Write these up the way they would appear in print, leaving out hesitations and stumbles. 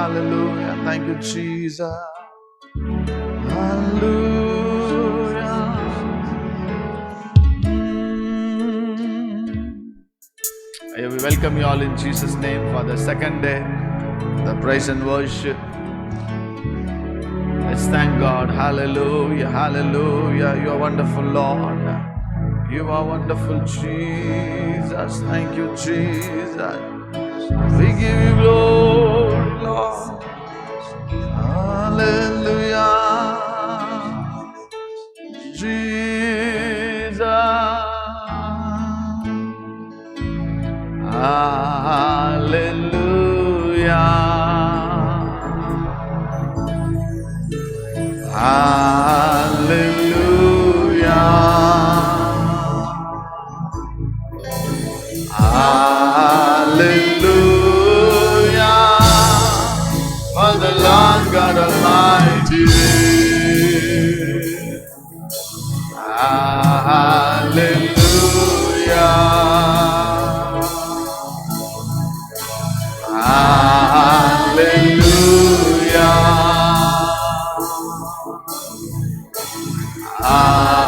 hallelujah. Thank you, Jesus. Hallelujah. We welcome you all in Jesus' name for the second day, the praise and worship. Let's thank God. Hallelujah, hallelujah. You are wonderful, Lord. You are wonderful, Jesus. Thank you, Jesus. We give you glory, Lord. Hallelujah, Jesus. Hallelujah. Hallelujah. Hallelujah. For the Lord God Almighty. Hallelujah. Hallelujah. Hallelujah.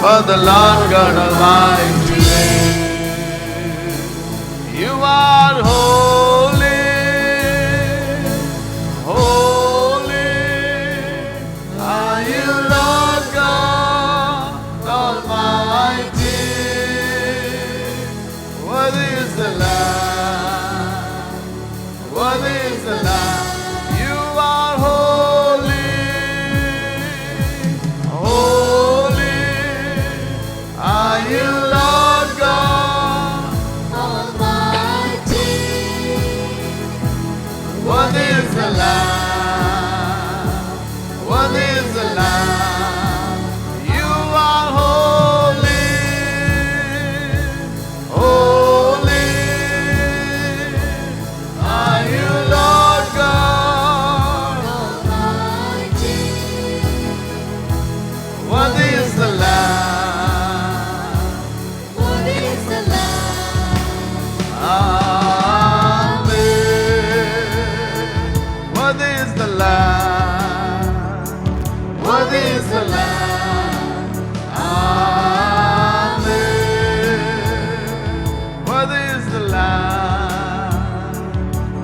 For the Lord God Almighty. You are holy, holy. Are you Lord God Almighty? Worthy is the Lamb, worthy is the Lamb. You are holy, holy. Are you Lord God Almighty? Worthy is the Lamb, worthy is the Lamb. You are holy, holy. Are you Lord God Almighty? Worthy is the Lamb, worthy is the Lamb. Amen. Worthy is the Lamb, worthy is the Lamb. Amen. Worthy is the Lamb,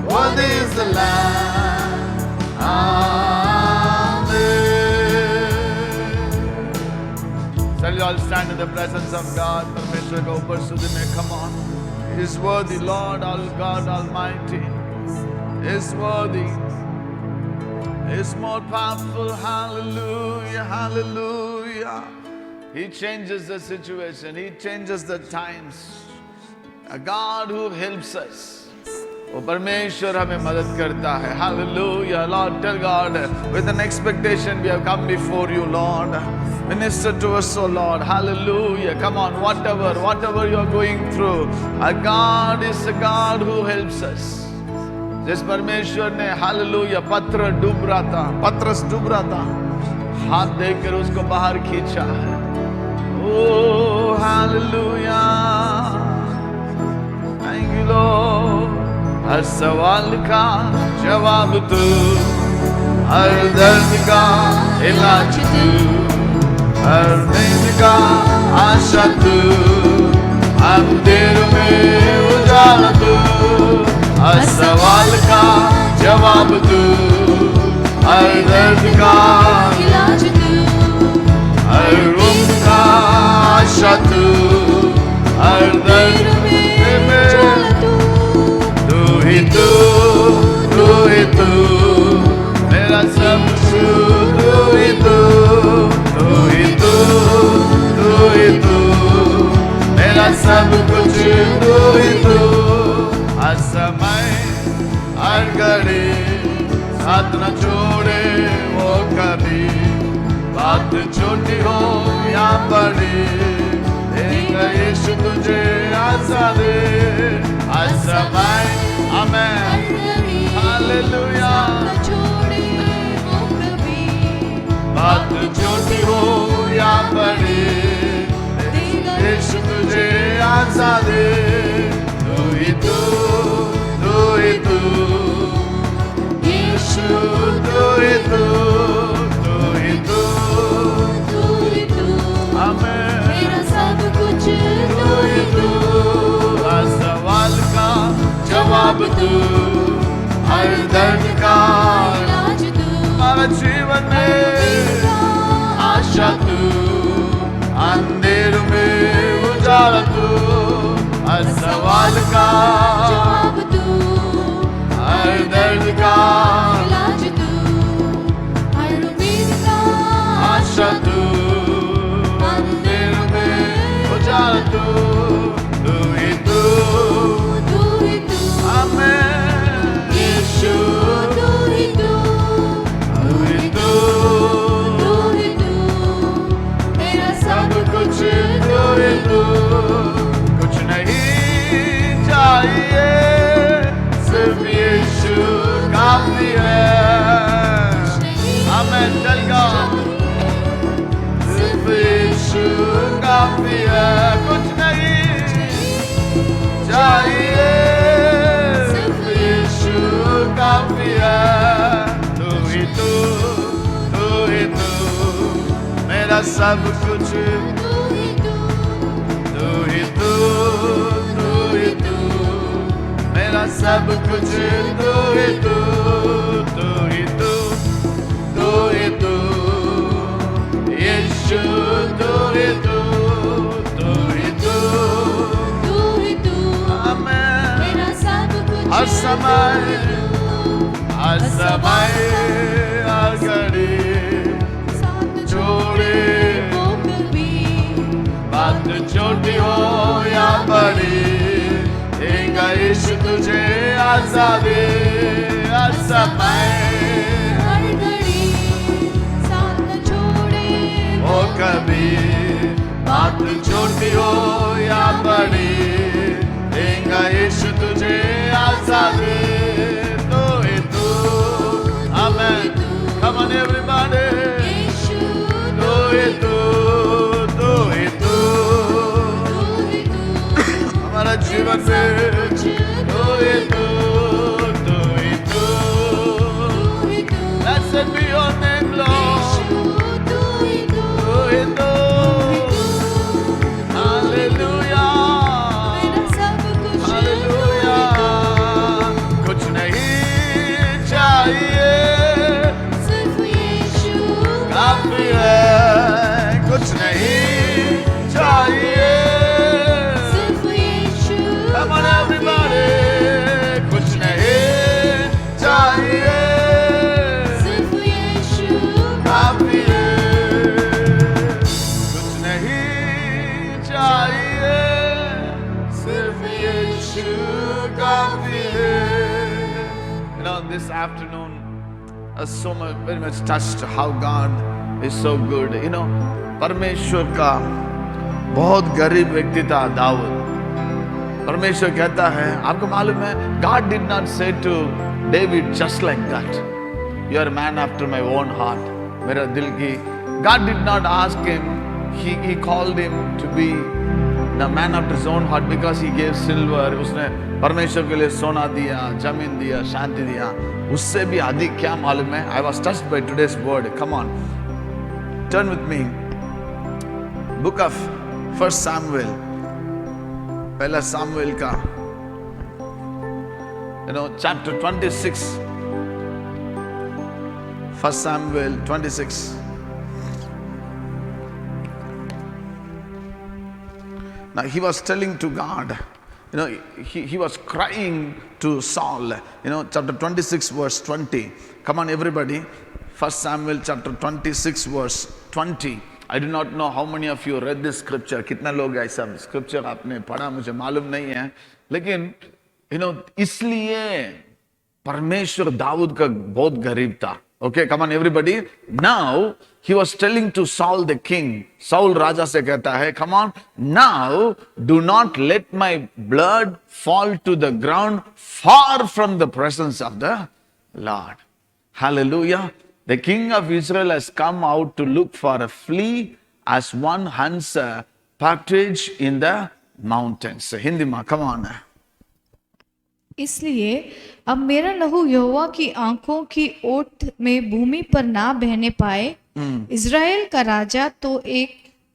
worthy is the Lamb. Amen. Shall you all stand in the presence of God? Permeshwar ko upar sudhi mein, come on. He is worthy, Lord, all God Almighty is worthy. He is more powerful. Hallelujah, hallelujah. He changes the situation. He changes the times. A God who helps us. वो परमेश्वर हमें मदद करता है. Hallelujah. Lord, tell God, with an expectation we have come before you, Lord. Minister to us, oh Lord. Hallelujah. Come on, whatever you are going through, our God is a God who helps us. जिस परमेश्वर ने hallelujah पत्रस डूब रहा था, हाथ देकर उसको बाहर खींचा है. Oh, hallelujah. Thank you, Lord. हर सवाल का जवाब तू, हर दर्द का इलाज तू, हर नींद का आशा तू, अंधेर में उजाला तू. हर सवाल का जवाब तू, हर दर्द का इलाज तू, हर नींद का आशा तू, हर दर्द में उजाला तू. तू ही तू, तू ही तू, मेरा सब तू ही तू, तू ही तू, तू ही तू, मेरा सब कुछ तू ही तू. हर समय हर घड़ी साथ न छोड़े वो कभी, बात छोटी हो या बड़ी, देगा यीशु तुझे आज़ादी. हर समय आमेन, हालेलुया. बात छोटी हो या बड़ी, यीशु तुझे आज़ादी. तू ही तू, तू, हर दर्द का इलाज तू, हमारा जीवन में आशा तू, अंधेरों में उजाला तू, हर सवाल का जवाब तू, हर दर्द का इलाज तू, हर उम्मीद का आशा तू, अंधेरों में उजाला तू, तू ही तू, तू ही तू, आमेन। यीशु तू ही तू, तू ही तू, तू ही तू, मेरा सब सब कुछ तू ही तू, कुछ नहीं चाहिए, सिर्फ यीशु काफी है। आमेन। चल गा, सिर्फ यीशु काफी है, कुछ नहीं चाहिए, सिर्फ यीशु काफी है। तू ही तू, तू ही तू, मेरा सब कुछ, तू ही तू, तू ही तू, तू ही तू, मेरा सब कुछ, तू ही तू, तू ही तू, तू ही तू, यीशु तू ही तू, तू ही तू, तू ही तू, आमेन। मेरा सब कुछ हर समय, हर समय, हर घड़ी, साथ छोड़े वो कभी बात छोटी हो या बड़ी, देगा यीशु तुझे आजादी। हर समय, हर घड़ी साथ न छोड़े हो कभी, बात छोटी हो या बड़ी, देगा यीशु तुझे आजादी। तू ही तू, आमेन। Come on everybody, यीशु तू ही तू, तू ही तू, तू ही तू, हमारा जीवन में तू ही तू, तू ही तू, तू ही तू, blessed be your name Lord, तू ही तू, तू ही तू, hallelujah, मेरा सब कुछ hallelujah, कुछ नहीं चाहिए, सिर्फ यीशु काफी है, कुछ नहीं चाहिए, सिर्फ यीशु come on everybody, कुछ नहीं चाहिए, सिर्फ यीशु काफी है, कुछ नहीं चाहिए, सिर्फ यीशु काफी है। You know, this afternoon, I was so much, very much touched how God is so good. You know, परमेश्वर का बहुत गरीब व्यक्ति था दाऊद। परमेश्वर कहता है, आपको मालूम है, God did not say to David just like that, you are a man after my own heart, मेरा दिल की। God did not ask him, he called him to be the man after his own heart because he gave silver. उसने परमेश्वर के लिए सोना दिया, जमीन दिया, शांति दिया। उससे भी अधिक क्या मालूम है? I was touched by today's word. Come on, turn with me. Book of First Samuel, पहला सामुएल का, chapter 26. First Samuel 26. Now he was telling to God, he was crying to Saul, chapter 26 verse 20. Come on everybody, First Samuel chapter 26 verse 20. I do not know how many of you read this scripture. कितना लोग ऐसा scripture आपने पढ़ा मुझे मालूम नहीं है, लेकिन इसलिए परमेश्वर दाऊद का बहुत गरीब था. Okay, come on everybody. Now he was telling to Saul the king. Saul राजा से कहता है, come on, now do not let my blood fall to the ground far from the presence of the Lord. Hallelujah. The king of Israel has come out to look for a flea as one hunts a partridge in the mountains. Hindi में, come on. इसलिए अब मेरा लहू यहोवा की आंखों की ओट में भूमि पर ना बहने पाए. इज़राइल का राजा तो एक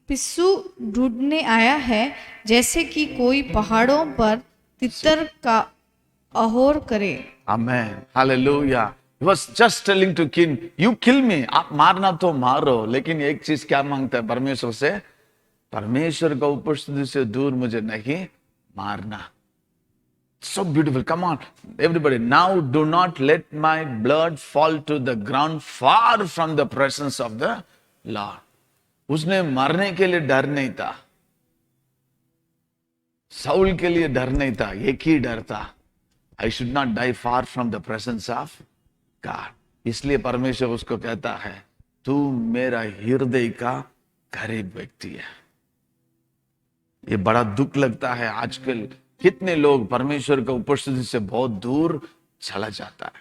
पिस्सू ढूंढने आया है, जैसे कि कोई पहाड़ों पर तितर का अहोर करे। Amen. Hallelujah. He was just telling to king, you kill me. आप मारना तो मारो, लेकिन एक चीज क्या मांगता है परमेश्वर से? परमेश्वर का उपस्थिति से दूर मुझे नहीं मारना। So beautiful. Come on, everybody. Now do not let my blood fall to the ground far from the presence of the Lord. उसने मरने के लिए डर नहीं था, साउल के लिए डर नहीं था, एक ही डर था, I should not die far from the presence of God. इसलिए परमेश्वर उसको कहता है, तू मेरा हृदय का करीब व्यक्ति है। ये बड़ा दुख लगता है आजकल, कितने लोग परमेश्वर का उपस्थिति से बहुत दूर चला जाता है।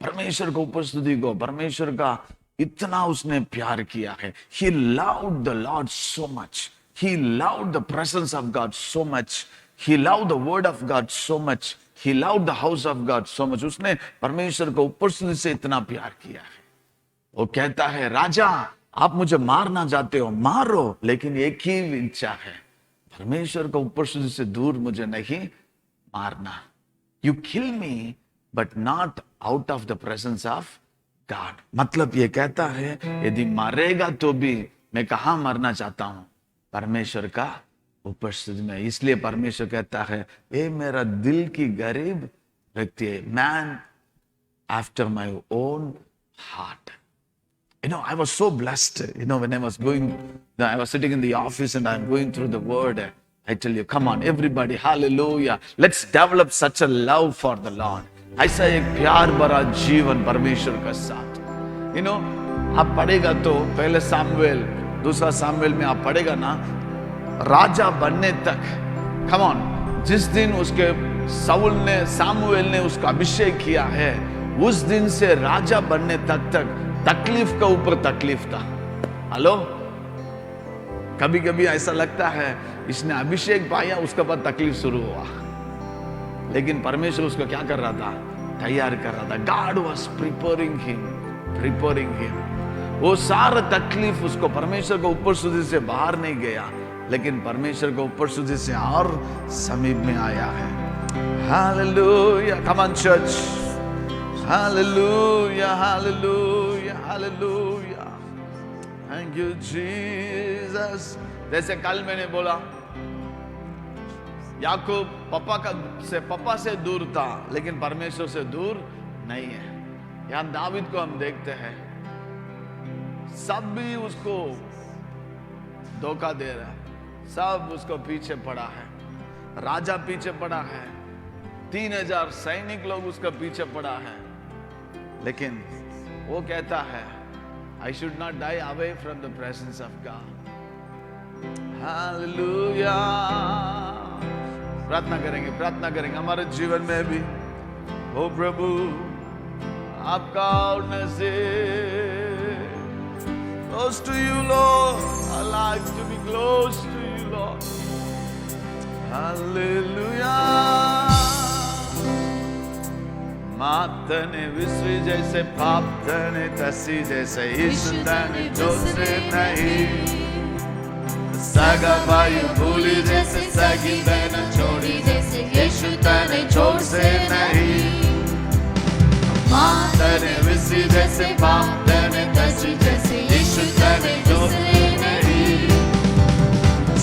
परमेश्वर को उपस्थिति को, परमेश्वर का इतना उसने प्यार किया है। He loved the Lord so much. He loved the presence of God so much. He loved the word of God so much. He loved the house of God so much. उसने परमेश्वर को उपस्थिति से इतना प्यार किया है। वो कहता है, राजा आप मुझे मारना चाहते हो, मारो, लेकिन एक ही इच्छा है, परमेश्वर को उपस्थिति से दूर मुझे नहीं मारना। You kill me, but not out of the presence of God. मतलब ये कहता है, यदि मारेगा तो भी मैं कहाँ मरना चाहता हूं? परमेश्वर का उपस्थिति में। इसलिए परमेश्वर कहता है, ये मेरा दिल की गरीब व्यक्ति है, man after my own heart. You know, I was so blessed, you know, when I was sitting in the office and I'm going through the word. I tell you, come on, everybody, hallelujah. Let's develop such a love for the Lord. ऐसा एक प्यार भरा जीवन परमेश्वर के साथ। You know, आप पढ़ेगा तो पहले सामुएल, दूसरा सामुएल में आप पढ़ेगा ना, राजा बनने तक, come on, जिस दिन उसके सामुएल ने उसका अभिषेक किया है, उस दिन से राजा बनने तक तकलीफ का ऊपर तकलीफ था। हेलो, कभी कभी ऐसा लगता है इसने अभिषेक पाया, उसके बाद तकलीफ शुरू हुआ, लेकिन परमेश्वर उसको क्या कर रहा था? तैयार कर रहा था। God was preparing him. वो सारा तकलीफ उसको परमेश्वर को उपस्थिति से बाहर नहीं गया, लेकिन परमेश्वर को उपस्थिति से और समीप में आया है। Hallelujah, come on church, hallelujah, hallelujah, hallelujah, thank you Jesus। जैसे कल मैंने बोला, याकूब पापा से दूर था, लेकिन परमेश्वर से दूर नहीं है। यहां दावीद को हम देखते हैं, सब भी उसको धोखा दे रहा है, सब उसको पीछे पड़ा है, राजा पीछे पड़ा है, 3000 सैनिक लोग उसका पीछे पड़ा है, लेकिन वो कहता है, I should not die away from the presence of God. Hallelujah। प्रार्थना करेंगे हमारे जीवन में भी, ओ प्रभु आपका नज़र, close to you Lord, I like to be close to you Lord। Hallelujah। मातने विश्व जैसे पापने तसी जैसे ईश्वरने जोसे नहीं, सगा भाई भूली जैसे सगी बहन छोड़ी जैसे यीशु तने छोड़ से नहीं। मातने विश्व जैसे पापने तसी जैसे यीशु तने छोड़ से नहीं,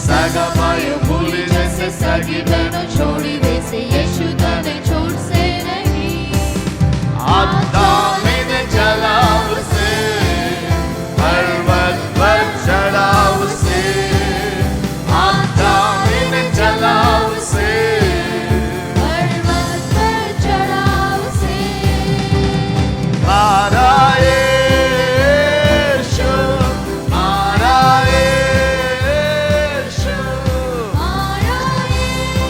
सगा भाई भूली जैसे सगी बहन छोड़ी जैसे यीशु तने छोड़ से नहीं। आता मैंने चला उसे, पर्वत पर चढ़ा उसे, आता मैंने चला उसे, पर्वत पर चढ़ा उसे, मारा यीशु, मारा यीशु, मारा यीशु,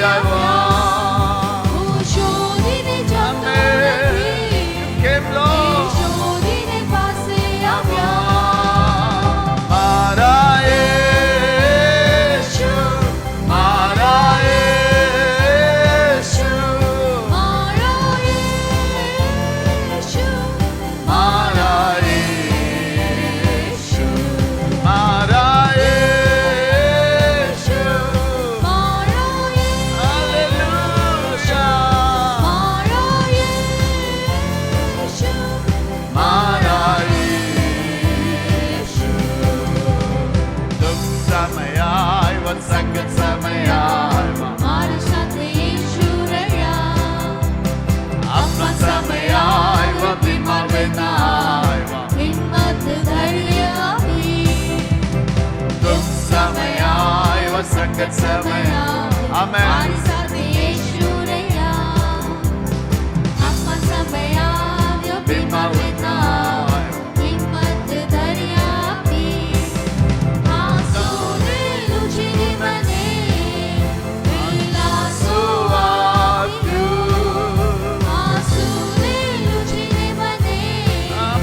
આવ્યા. હું શોધીને જતો નથી. કેમ લો શોધીને પાસે આવ્યા. મારા યેશુ, મારા યેશુ, મારા યેશુ, મારા યેશુ, મારા યેશુ. મારા હાલેલુયા. મારા યેશુ, મારા યેશુ. દુઃખ સમય આવ્યો, સંકટ સમય આવ્યો, મારી સાથે યેશુ રહ્યા. આપણા સમય આવ્યો, બીમાર વેદના આવ્યો. હિંમત ધૈર્ય આપી. દુઃખ સમય આવ્યો, સંકટ સમય. આમેન. મારી સાથે યેશુ રહ્યા. આત્મા સમય આવ્યો, બીમાર વેદના. હિંમત ધૈર્ય આપી. આંસુને લૂછીને મને દિલાસો આપ્યો. આંસુને લૂછીને મને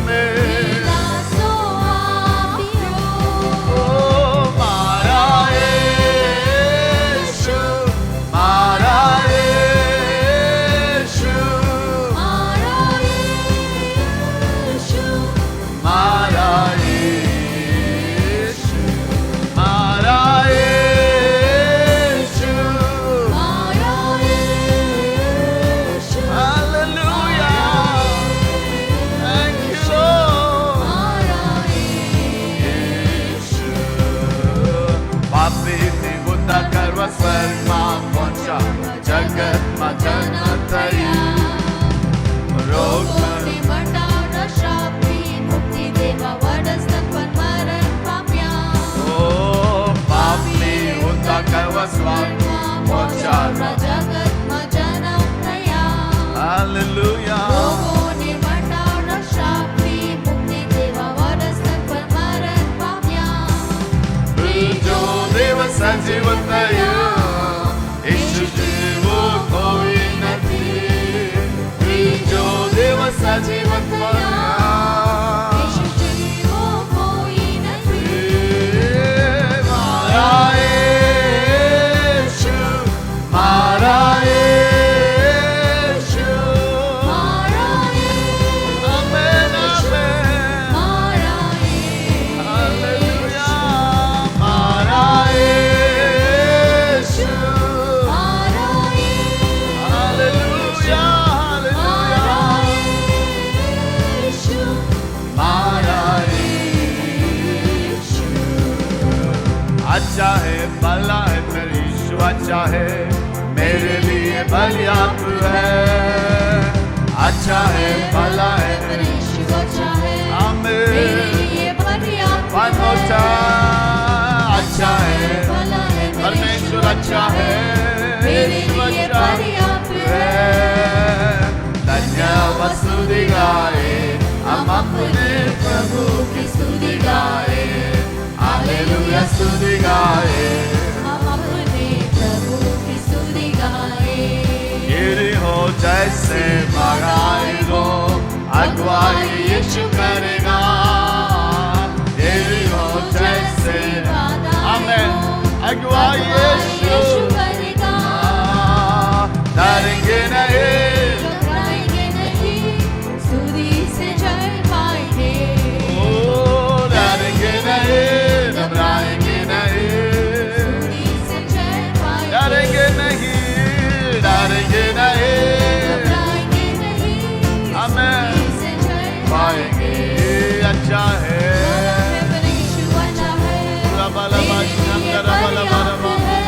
દિલાસો આપ્યો. મારા યેશુ, મારા યેશુ, મારા યેશુ, મારા યેશુ, મારા યેશુ. મારા Yeshu, Hallelujah. Thank you, Lord. મારા યેશુ. પાપીથી ગુતા કરવા સ્વર્ગમાં પહોંચ્યા, જગતમાં જન્મ થયા. રોગોને મટાડવા શ્રાપથી મુક્તિ દેવા વડસ્તન પર મરણ પામ્યા. ઓ પાપની ગુતા કરવા સ્વર્ગમાં પહોંચ્યા. જગતમાં જન્મ થયા. Hallelujah. રોગોને મટાડવા શ્રાપથી મુક્તિ દેવા વડસ્તન પર મરણ પામ્યા. ત્રીજો દિવસ સજીવ થયો, ઈશુ જેવો કોઈ નથી. ત્રીજો દિવસ સજીવ થયા. યેશુ જેવો કોઈ નથી. મારા યેશુ, મારા યેશુ. મારા યેશુ, આમેન, આમેન. મારા યેશુ, હાલેલુયા. મારા યેશુ. મારા યેશુ, હાલેલુયા, હાલેલુયા. યેશુ, मारा यीशु अच्छा है, भला है, फिर यीशु अच्छा है, मेरे लिए पर्याप्त है. अच्छा है, भला है, पर यीशु अच्छा है, मेरे आमीन. लिए पर्याप्त One more है. time. अच्छा है, भला है, परमेश्वर अच्छा है, मेरे यीशु लिए अच्छा पर्याप्त है. धन्यवाद स्तुति गाए, हम अपने प्रभु की स्तुति गाए. हालेलुया स्तुति गाए. हम अपने प्रभु की स्तुति गाए. गिरी हो जैसे महाराई हो, अगुवाई यीशु करेगा. गिरी हो जैसे, आमेन. अगुवाई यीशु करेगा. डरेंगे नहीं. घबराएंगे नहीं, स्तुति से जय पाएंगे. ओ डरेंगे नहीं, घबराएंगे नहीं. स्तुति से जय पाएंगे. डरेंगे नहीं, डरेंगे नहीं. घबराएंगे नहीं, आमेन. स्तुति से जय पाएंगे. अच्छा है. पर यीशु अच्छा है, Rabalaba, मेरे लिए Rabalaba, पर्याप्त है.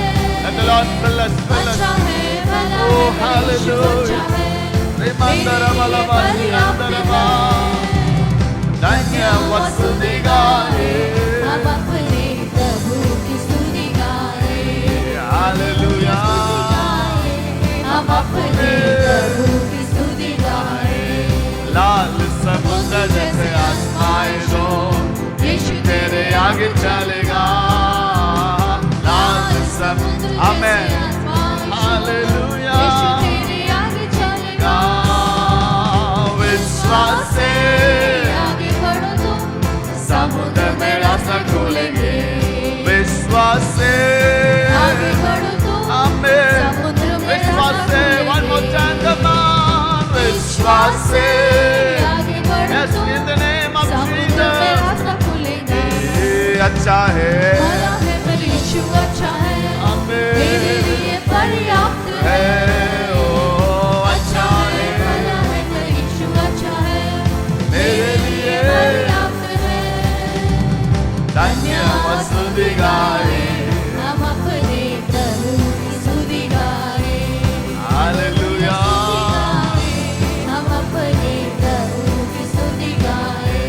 Let the Lord fill us, fill us. अच्छा है, भला Oh, है, पर यीशु hallelujah. अच्छा है. Remandara Balaba, Yandaraba. धन्यवाद स्तुति गाए. हम अपने प्रभु की स्तुति गाए. Hallelujah. हम अपने प्रभु की स्तुति गाए. लाल समुद्र जैसे आजमाए दो, यीशु तेरे आगे चलेगा. लाल समुद्र, आमेन. विश्वास से one more time come on विश्वास से आगे बढ़ yes तो in the name of समुद्र में Jesus रास्ता खुलेगा। ये अच्छा है भला है मेरा यीशु अच्छा है, मेरे लिए पर्याप्त है। ओ अच्छा है भला है मेरा यीशु अच्छा है, मेरे लिए पर्याप्त है। धन्य स्तुति गाए हम अपने प्रभु की स्तुति गाए, हालेलुया हम अपने प्रभु की स्तुति गाए,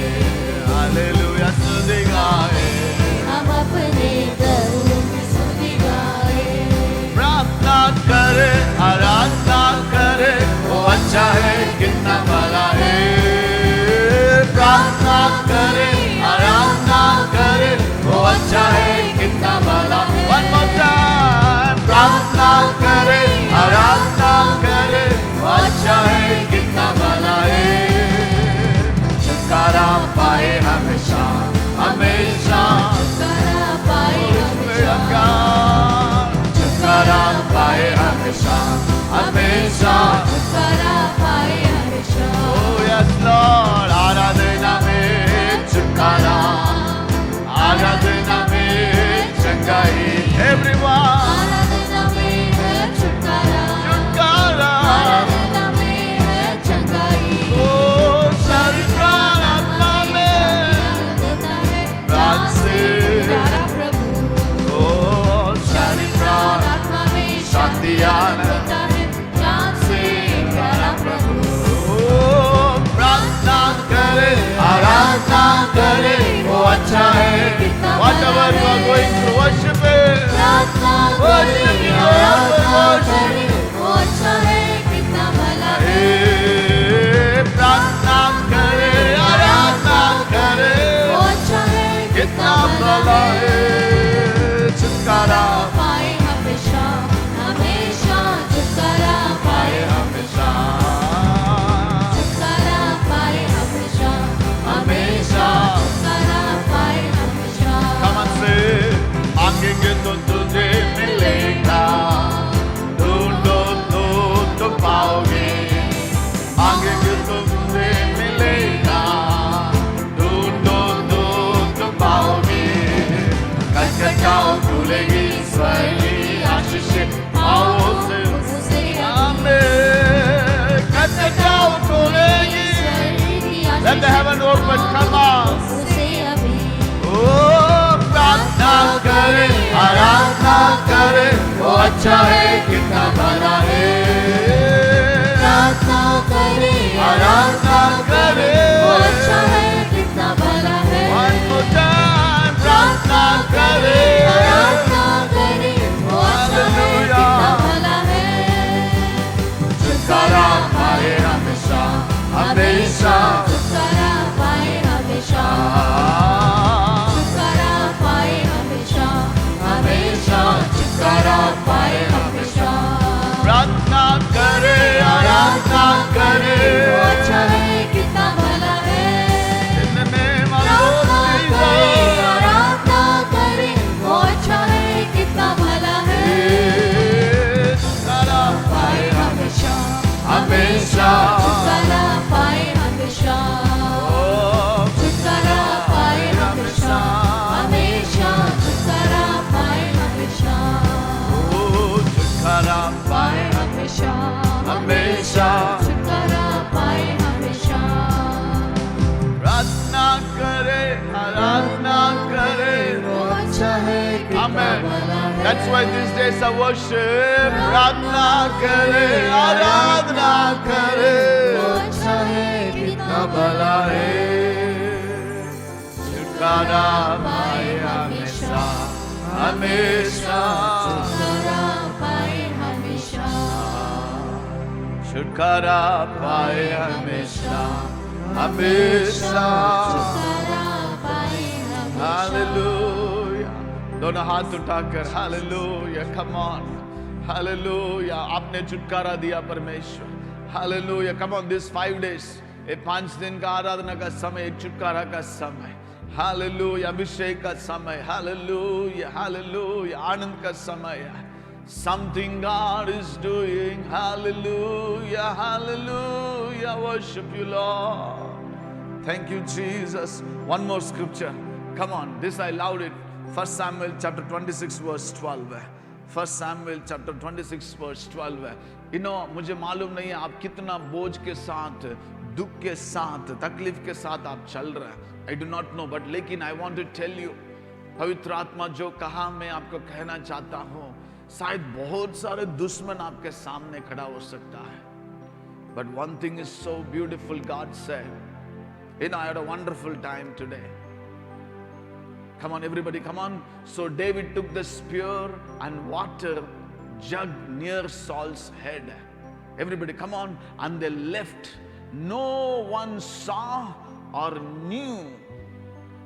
हालेलुया स्तुति गाए हम अपने प्रभु की स्तुति गाए। प्रार्थना करे आराधना करे वो अच्छा है कितना भला है प्रार्थना करे आराधना करे वो अच्छा है कितना भला है one more time प्रार्थना करे आराधना करे वो अच्छा है कितना भला है छुटकारा पाए हमेशा हमेशा छुटकारा पाए हमेशा, छुटकारा पाए हमेशा हमेशा छुटकारा पाए हमेशा। Oh yes Lord आराधना में छुटकारा आराधना में चंगाई everyone आराधना में है छुटकारा, छुटकारा आराधना में है चंगाई। Oh शरीर प्राण आत्मा में आराधना है प्राण से प्यारा प्रभु, Oh शरीर प्राण आत्मा में शांति आनंद आनंद है जान से प्यारा प्रभु। Oh प्रार्थना करे आराधना करे वो अच्छा है whatever you are going through worship it प्रार्थना worship करे, you आराधना worship करे, वो अच्छा है कितना भला है। ए, प्रार्थना करे आराधना करे वो अच्छा है कितना भला है छुटकारा पाए हमेशा हमेशा, छुटकारा पाए हमेशा छुटकारा पाए हमेशा हमेशा छुटकारा पाए हमेशा। Come on say मांगेंगे तो तुझे मिलेगा ढूंढो तो पाओगे मांगेंगे तो तुझे मिलेगा ढूंढो तो पाओगे खटखटाओ खुलेगी स्वर्गीय आशीष आओ से उसे आमेन खटखटाओ खुलेगी let the heaven open come on उसे अभी ओ प्रार्थना करे आराधना करे वो अच्छा है कितना भला है प्रार्थना करे, आराधना करे वो अच्छा है कितना भला है। one more time प्रार्थना करे आराधना करे, वो अच्छा है कितना भला है। छुटकारा पाए हमेशा हमेशा छुटकारा पाए हमेशा, छुटकारा पाए हमेशा हमेशा, छुटकारा पाए हमेशा। प्रार्थना करे आराधना करे वो अच्छा है कितना भला है। in the name of प्रार्थना Lord करे, Jesus आराधना करे, वो अच्छा है कितना भला है। छुटकारा पाए हमेशा हमेशा छुटकारा पाए हमेशा, ओ छुटकारा पाए हमेशा हमेशा, छुटकारा पाए हमेशा छुटकारा पाए हमेशा हमेशा छुटकारा पाए हमेशा। प्रार्थना करे आराधना करे वो अच्छा है कितना Amen. भला है। That's why these days of worship प्रार्थना करे आराधना करे वो अच्छा है कितना भला है छुटकारा पाए हमेशा हमेशा छुटकारा पाए हमेशा, छुटकारा पाए हमेशा हमेशा छुटकारा पाए हमेशा। हालेलुया दोनों हाथ उठाकर हालेलुया कम ऑन हालेलुया आपने छुटकारा दिया परमेश्वर hallelujah come on this 5 days ये 5 दिन का आराधना का समय एक छुटकारा का समय हालेलुया अभिषेक का समय हालेलुया हालेलुया आनंद का समय something God is doing Hallelujah, hallelujah. Worship you, Lord. Thank you, Jesus. One more scripture. Come on, this I loved it. 1 Samuel chapter 26 verse 12. 1 Samuel chapter 26 verse 12. मुझे मालूम नहीं है आप कितना बोझ के साथ, दुख के साथ, तकलीफ के साथ आप चल रहे हैं. I do not know, but लेकिन I want to tell you, पवित्र आत्मा जो कहा मैं आपको कहना चाहता हूँ, शायद बहुत सारे दुश्मन आपके सामने खड़ा हो सकता है. But one thing is so beautiful, God said. I had a wonderful time today. Come on, everybody, come on. So David took the spear and water jug near Saul's head. Everybody, come on. And they left. No one saw or knew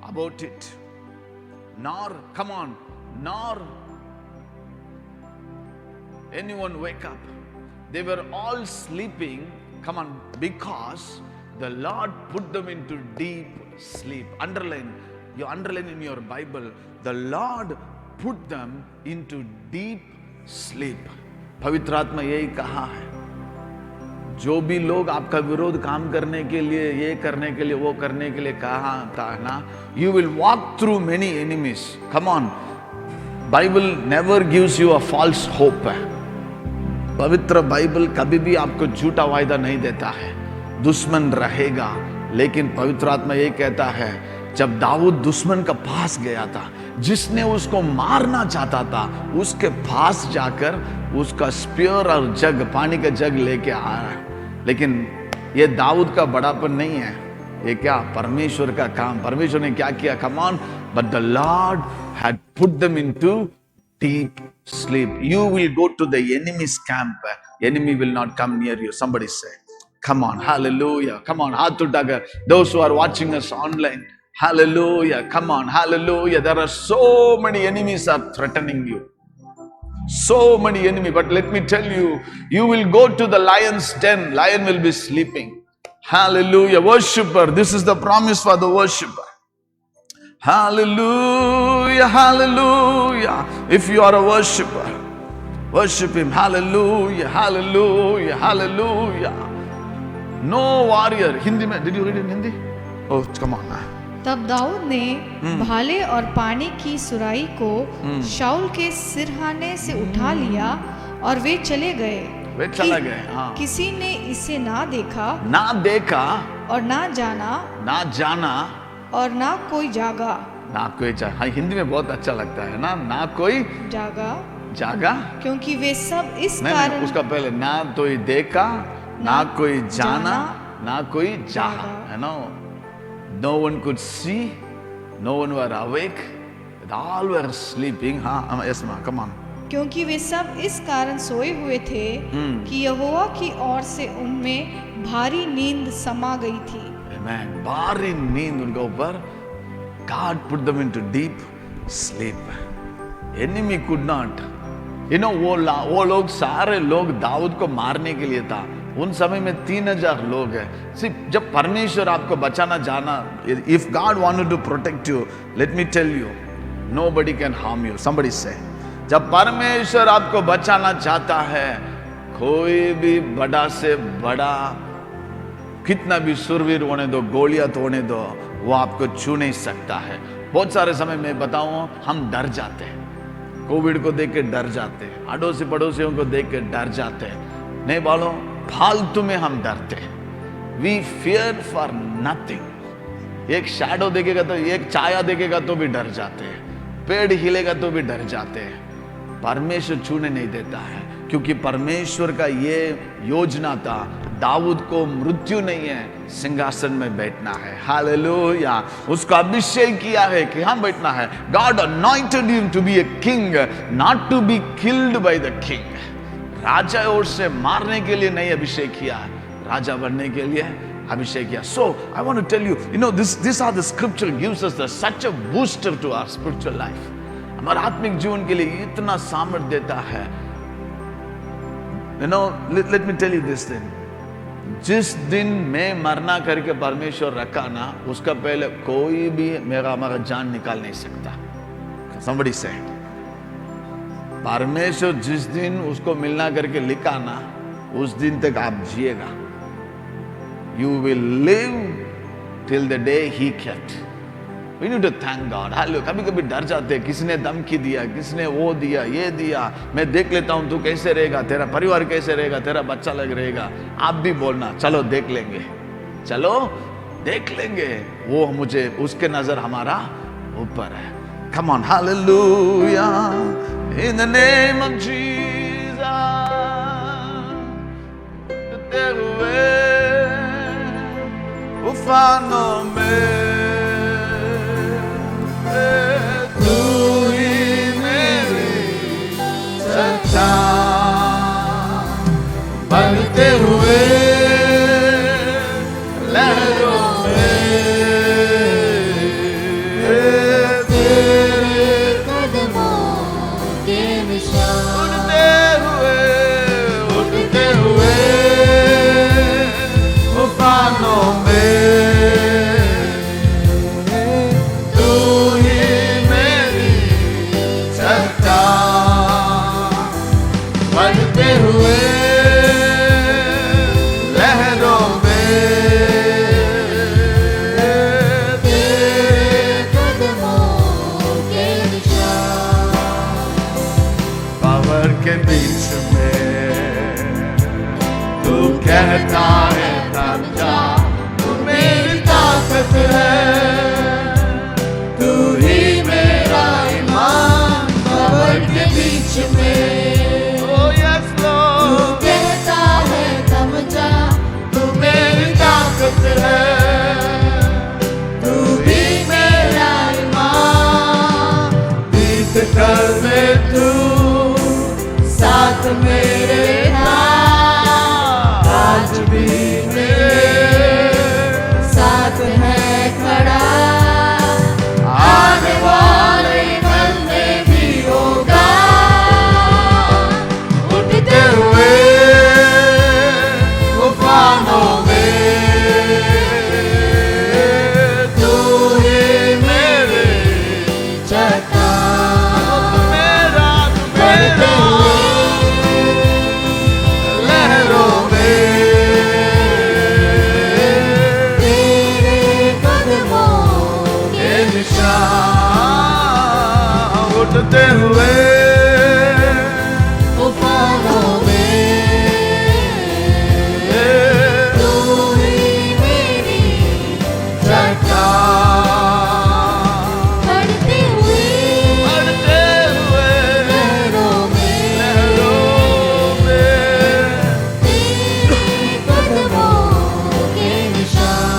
about it. Nor anyone wake up. They were all sleeping. Come on, because the Lord put them into deep sleep. You underline in your Bible, the Lord put them into deep sleep. पवित्र आत्मा यही कहा है, जो भी लोग आपका विरोध काम करने के लिए, ये करने के लिए, वो करने के लिए कहा था ना, you will walk through many enemies. Come on, Bible never gives you a false hope. पवित्र बाइबल कभी भी आपको झूठा वायदा नहीं देता है. दुश्मन रहेगा, लेकिन पवित्र आत्मा ये कहता है, जब दाऊद दुश्मन का पास गया था, जिसने उसको मारना चाहता था, उसके पास जाकर उसका स्पीयर और जग, पानी का जग लेके आ रहा है. लेकिन ये दाऊद का बड़ापन नहीं है, ये क्या परमेश्वर का काम. परमेश्वर ने क्या किया? Come on, but the Lord had put them into deep sleep. You will go to the enemy's camp. Enemy will not come near you. Somebody say, come on, hallelujah. Come on, haath uttagar. Those who are watching us online, hallelujah. Come on, hallelujah. There are so many enemies are threatening you. So many enemies. But let me tell you, you will go to the lion's den. Lion will be sleeping. Hallelujah. Worshipper. This is the promise for the worshipper. Hallelujah, hallelujah. If you are a worshipper, worship him. Hallelujah, hallelujah, hallelujah. No warrior. Hindi mein, did you read in Hindi? Oh, come on. तब दाऊद ने भाले और पानी की सुराही को शाऊल के सिरहाने से उठा लिया और वे चले गए. वे चला गए. हाँ. किसी ने इसे ना देखा और ना जाना और ना कोई जागा. हाँ, हिंदी में बहुत अच्छा लगता है ना कोई जागा. क्योंकि वे सब इस कारण, उसका पहले ना कोई देखा, ना कोई जाना, ना कोई जागा, है ना. No one could see, no one were awake, all were sleeping. हाँ, yes ma, come on. क्योंकि वे सब इस कारण सोए हुए थे कि यहोवा की ओर से उनमें भारी नींद समा गई थी. Amen. भारी नींद उनके ऊपर. God put them into deep sleep. Enemy could not. वो लोग सारे लोग दाऊद को मारने के लिए था. उन समय में 3000 लोग हैं. सिर्फ जब परमेश्वर आपको बचाना जाना, if God wanted to protect you, let me tell you, nobody can harm you. Somebody say, जब परमेश्वर आपको बचाना चाहता है, कोई भी बड़ा से बड़ा, कितना भी सुरवीर होने दो, गोलियां तोड़ने दो, वो आपको छू नहीं सकता है. बहुत सारे समय में बताऊं, हम डर जाते हैं. कोविड को देख के डर जाते हैं, अड़ोसी पड़ोसियों को देख के डर जाते हैं. नहीं बोलो, फालतू में हम डरते हैं. We fear for nothing. एक शैडो देखेगा तो, एक छाया देखेगा तो भी डर जाते हैं. पेड़ हिलेगा तो भी डर जाते हैं. परमेश्वर छूने नहीं देता है, क्योंकि परमेश्वर का ये योजना था, दाऊद को मृत्यु नहीं है, सिंहासन में बैठना है. हालेलुया. उसका अभिषेक किया है कि हम बैठना है. God anointed him to be a king, not to be killed by the king. राजा ओर से मारने के लिए नहीं अभिषेक किया, राजा बनने के लिए अभिषेक किया. So I want to tell you, this are the scripture gives us such a booster to our spiritual life. हमारे आत्मिक जीवन के लिए इतना सामर्थ्य देता है. Let me tell you this thing. जिस दिन मैं मरना करके परमेश्वर रखा ना, उसका पहले कोई भी हमारा जान निकाल नहीं सकता. Somebody say, परमेश्वर जिस दिन उसको मिलना करके लिखा ना, उस दिन तक आप जिएगा. You will live till the day he kept. We need to thank God. Hallelujah. कभी कभी डर जाते हैं, किसने धमकी दिया, किसने वो दिया, ये दिया, मैं देख लेता हूं तू कैसे रहेगा, तेरा परिवार कैसे रहेगा, तेरा बच्चा लग रहेगा. आप भी बोलना, चलो देख लेंगे, चलो देख लेंगे. वो मुझे, उसके नजर हमारा ऊपर है. Come on, hallelujah, in the name of Jesus. डूबते हुए उफानों में तू ही मेरी चट्टान, बढ़ते हुए लहरों में तेरे कदमों के निशान, उड़ते हुए उफानों में तू ही मेरी चट्टान, बढ़ते हुए लहरों में तेरे कदमों के निशान, पावर के बीच में तू कहता है थम जा, तू मेरी ताकत है, तू ही मेरा ईमान. पावर के बीच में oh yes Lord, कहता है थम जा, तू मेरी ताकत है, तू ही मेरा ईमान. बीत कर में तू साथ मेरे था, आज भी मेरे साथ है खड़ा, आने वाले कल में भी होगा. उठते हुए उफानों में तू ही मेरे चट्टान, मेरा लहरों में तेरे कदमों के ये निशान. उठते हुए उफानों में तू ही मेरी चट्टान, बढ़ते हुए लहरों में तेरे कदमों के निशान.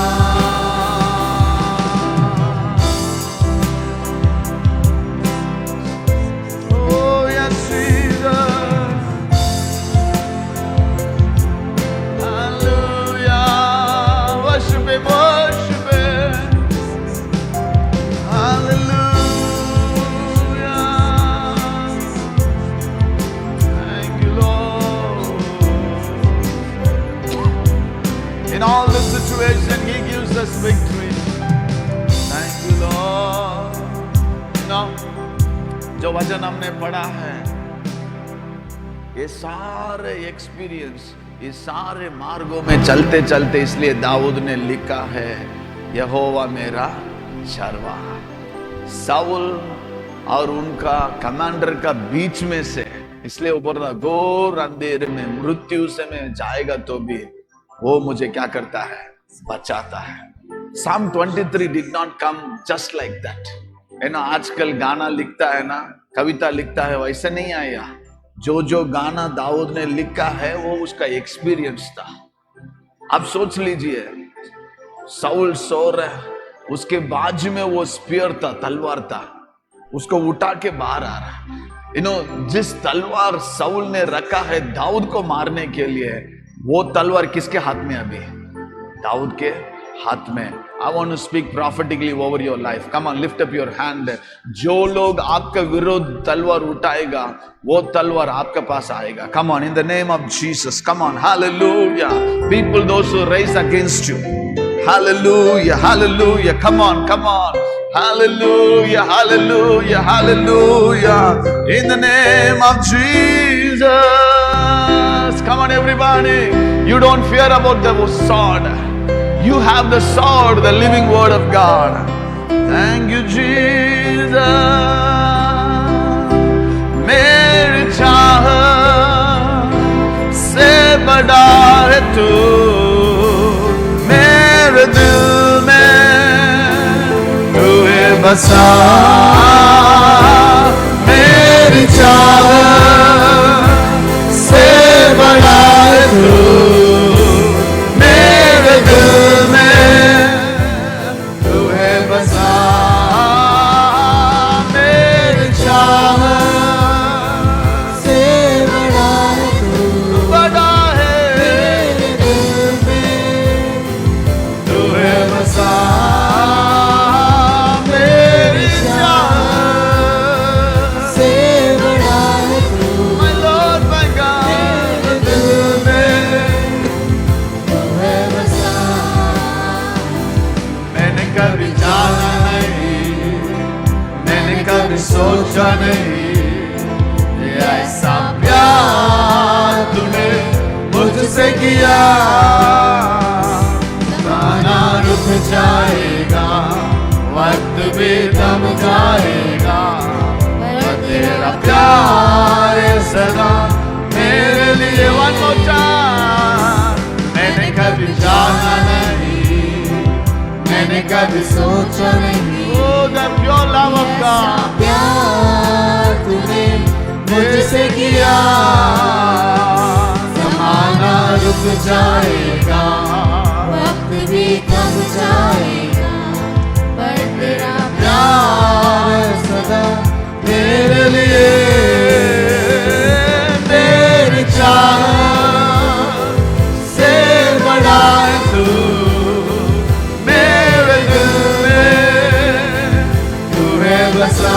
Oh yes Jesus, hallelujah, worship Him, worship Him, hallelujah. Thank you Lord. In all the situation He gives us victory. Thank you Lord. Now जो वचन हमने पढ़ा है, ये सारे एक्सपीरियंस, ये सारे मार्गों में चलते चलते, इसलिए दाऊद ने लिखा है, यहोवा मेरा चरवाहा. साउल और उनका कमांडर का बीच में से, इसलिए ऊपर था, घोर अंधेरे में मृत्यु से मैं जाएगा तो भी वो मुझे क्या करता है, बचाता है. Psalm 23 did not come just like that. है ना, आजकल गाना लिखता है ना, कविता लिखता है, वैसे नहीं आया. जो गाना दाऊद ने लिखा है वो उसका एक्सपीरियंस था. अब सोच लीजिए, साउल सो रहा, उसके बाजू में वो स्पीयर था, तलवार था, उसको उठा के बाहर आ रहा. जिस तलवार साउल ने रखा है दाऊद को मारने के लिए, वो तलवार किसके हाथ में अभी? दाऊद के हाथ में. I want to speak prophetically over your life. Come on, lift up your hand. जो लोग आपका विरोध तलवार उठाएगा, वो तलवार आपके पास आएगा. Come on, in the name of Jesus. Come on, hallelujah. People, those who raise against you. Hallelujah, hallelujah. Come on, come on. Hallelujah, hallelujah, hallelujah. In the name of Jesus. Come on, everybody. You don't fear about the sword. You have the sword, the living word of God. Thank you, Jesus. मेरी चाह से बड़ा है तू, मेरे दिल में तू है बसा। मेरी चाह से बड़ा है तू, मेरे दिल में तू है बसा। मेरी चाह से बड़ा है तू, बड़ा है मेरे दिल में तू है बसा। मेरी चाह से बड़ा है तू, my Lord, my God, मेरे दिल में तू है बसा। मैंने कभी जाना नहीं, मैंने कभी सोचा नहीं, ऐसा प्यार तूने मुझसे किया। गाना रुक जाएगा, वक्त भी थम जाएगा, पर तेरा प्यार है सदा मेरे लिए। One more time. मैंने कभी जाना नहीं, मैंने कभी सोचा नहीं, oh the pure love of God, प्यार तूने मुझसे किया। ज़माना रुक जाएगा, वक्त भी थम जाएगा, पर तेरा प्यार सदा मेरे लिए। मेरी चाह से बड़ा है तू, मेरे दिल में तू है बसा।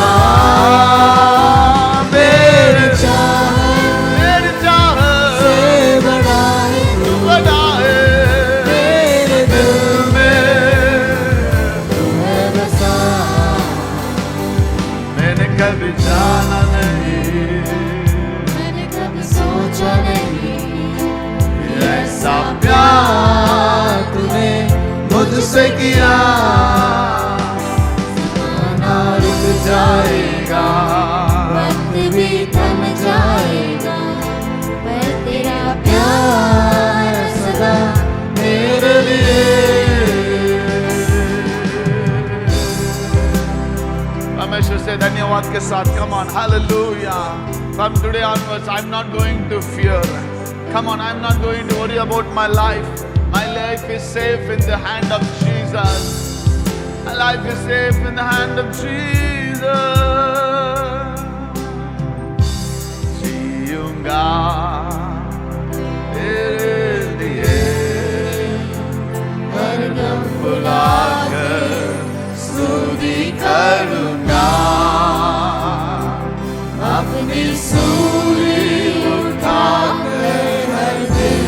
कभी जाना नहीं, मैंने कभी सोचा नहीं, ऐसा प्यार तूने मुझसे किया। ज़माना रुक जाएगा, वक्त भी थम जाएगा, पर तेरा प्यार सदा मेरे लिए। परमेश्वर से धन्यवाद के साथ, come on, hallelujah. From today onwards, I'm not going to fear. Come on, I'm not going to worry about my life. My life is safe in the hand of Jesus. My life is safe in the hand of Jesus. जीऊंगा तेरे लिए, हर दम बुलाकर स्तुति करूंगा। अपनी सूली उठाकर हर दिन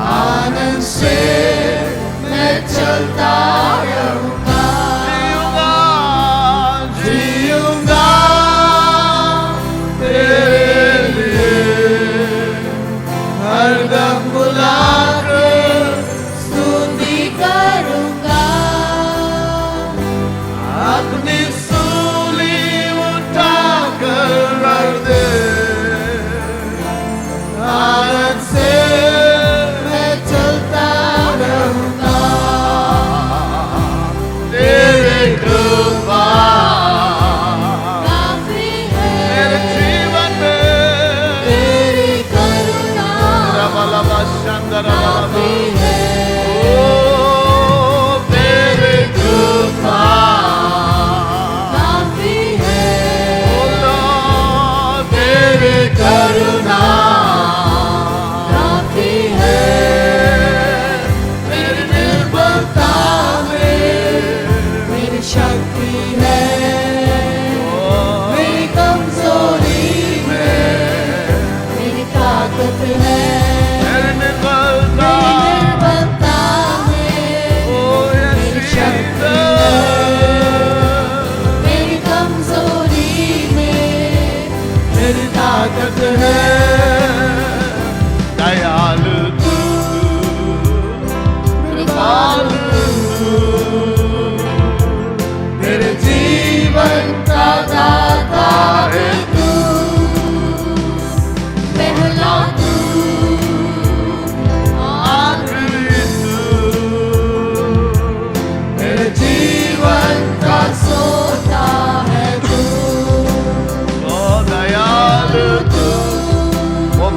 आनंद से मैं चलता रहूंगा। जीऊंगा तेरे लिए, हर दम बुलाकर स्तुति करूंगा। अपनी सूली उठाकर रख दे, आनंद से मैं चलता रहूंगा। तेरे कृपा काफी है मेरे जीवन में, तेरी करुणा काफी है। तेरे कृपा करुणा काफी है। मेरी निर्बलता में मेरी शक्ति है, मेरी कमजोरी में मेरी ताकत है। मेरी निर्बलता में मेरी शक्ति है, मेरी कमजोरी में मेरी ताकत है।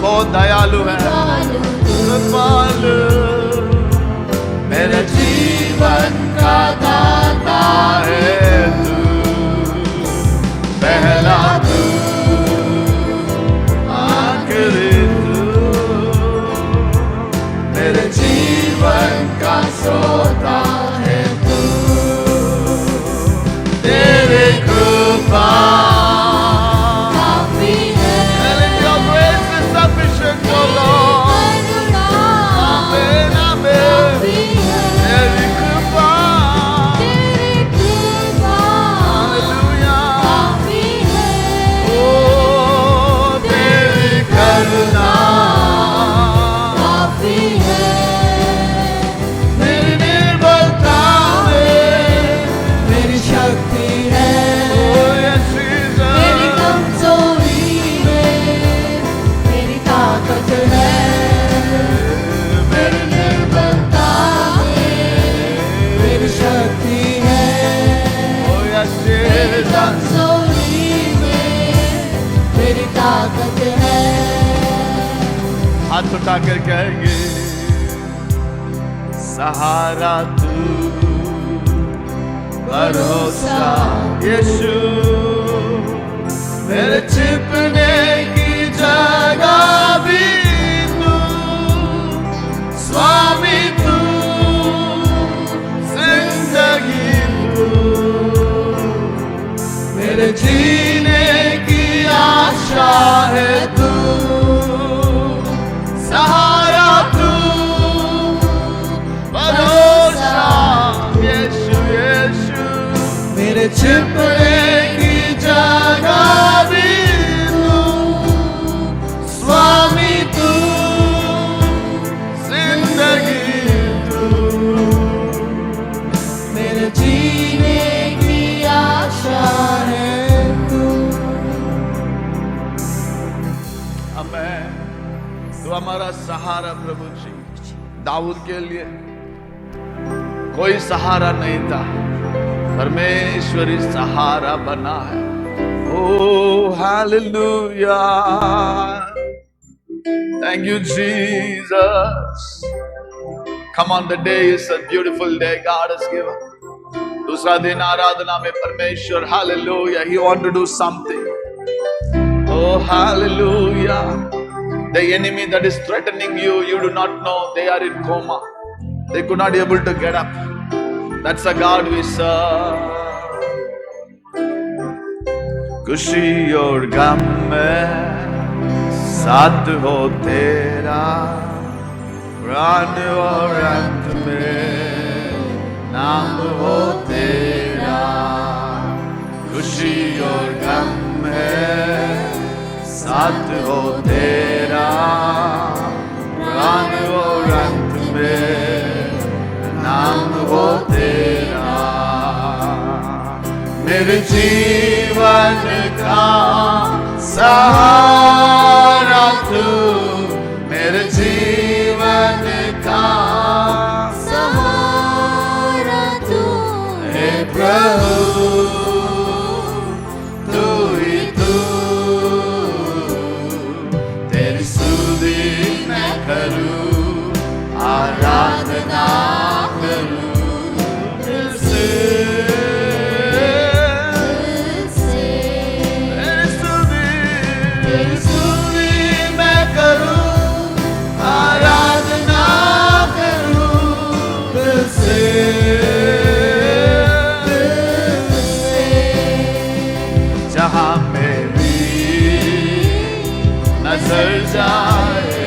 बहुत दयालु है, कृपालु, मेरे जीवन का दाता है तू, पहला तू, आखिरी तू, मेरे जीवन का श्रोता है तू, तेरे कृपा काफी है, and your grace is sufficient, O Lord. Amen, amen. तेरी कृपा, हालेलुया, ओ तेरी करुणा, मेरी निर्बलता में मेरी शक्ति है, ओ yes Jesus, मेरी कमजोरी में मेरी ताकत है, मेरी निर्बलता में मेरी शक्ति है, ओ yes मेरी Jesus, कमजोरी में मेरी ताकत है। हाथ उठा कर कहेंगे सहारा तू, भरोसा यीशु, मेरे छिपने की जगह भी तू, स्वामी तू, जिंदगी तू, मेरे जीने की आशा है तू, सहारा तू, भरोसा यीशु यीशु, मेरे छिपने की जगह भी तू, स्वामी तू, जिंदगी तू, मेरे जीने की आशा है तू। आमेन। तू हमारा सहारा प्रभु जी। दाऊद के लिए कोई सहारा नहीं था, परमेश्वरी सहारा बना है। Oh hallelujah, thank you Jesus. Come on, the day is a beautiful day God has given. दूसरा दिन आराधना में परमेश्वर, hallelujah, He want to do something. Oh hallelujah. The enemy that is threatening you, you do not know they are in coma. They could not be able to get up. That's a God we serve. खुशी और गम में साथ हो तेरा, प्राण और अंत में नाम हो तेरा। खुशी और गम में साथ हो तेरा, प्राण और अंत में नाम हो तेरा। मेरे जीवन का सहारा तू, मेरे जीवन का सहारा तू, हे प्रभु, तू ही तू, तेरी स्तुति मैं करूं, आराधना करूं दिल से। तेरी स्तुति मैं करूं, आराधना करूं दिल से। जहां मेरी नजर जाए,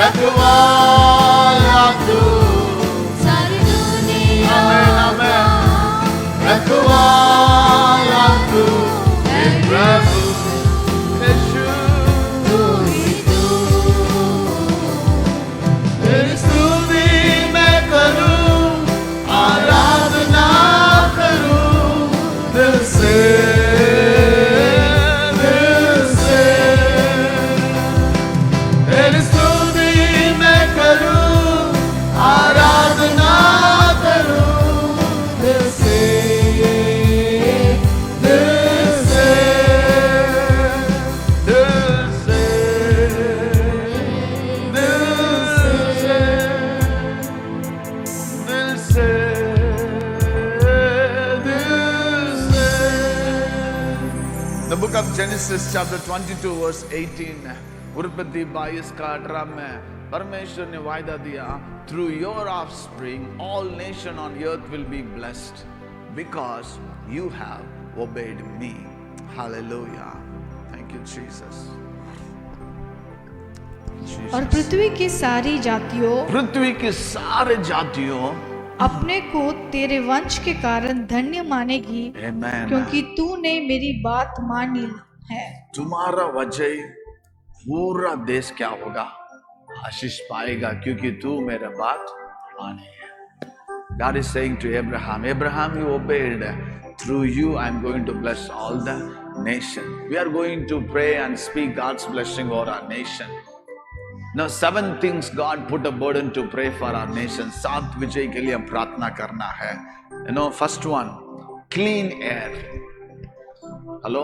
रखवाला तू, सारी दुनिया आमेन का आमेन, रखवाला तू हे प्रभु यीशु, तू ही तू। तेरी स्तुति मैं करूं, आराधना करूं दिल से, दिल से। तेरी स्तुति मैं करूं, आराधना करूं दिल से, दिल से, दिल से, दिल से, दिल से, दिल से। The book of Genesis chapter 22 verse 18, उत्पत्ति 22 का 18 में परमेश्वर ने वायदा दिया, through your offspring all nation on earth will be blessed because you have obeyed me. Hallelujah. Thank you Jesus. और पृथ्वी की सारी जातियों पृथ्वी के सारे जातियों अपने को तेरे वंश के कारण धन्य मानेगी, Amen. क्योंकि तूने मेरी बात मानी है। तुम्हारा वजह पूरा देश क्या होगा, आशीष पाएगा, क्योंकि तू मेरा बात माने है। God is saying to Abraham, Abraham, you obeyed. Through you, I am going to bless all the nation. We are going to pray and speak God's blessing over our nation. Now, 7 things God put a burden to pray for our nation. 7 विजय के लिए हम प्रार्थना करना है। You know, first one, clean air. Hello,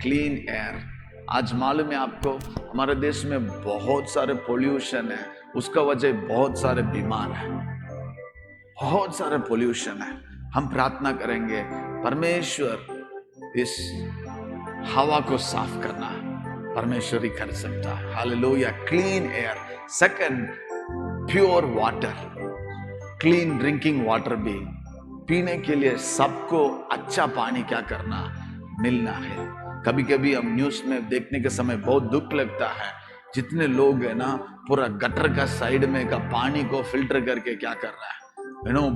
clean air. आज मालूम है आपको, हमारे देश में बहुत सारे पोल्यूशन है, उसका वजह बहुत सारे बीमार है, बहुत सारे पोल्यूशन है। हम प्रार्थना करेंगे, परमेश्वर इस हवा को साफ करना परमेश्वर ही कर सकता है। Hallelujah. Clean air. Second, pure water, clean drinking water भी पीने के लिए सबको अच्छा पानी क्या करना, मिलना है। कभी कभी हम न्यूज में देखने के समय बहुत दुख लगता है, जितने लोग है ना पूरा गटर का साइड में का पानी को फिल्टर करके क्या कर रहा है,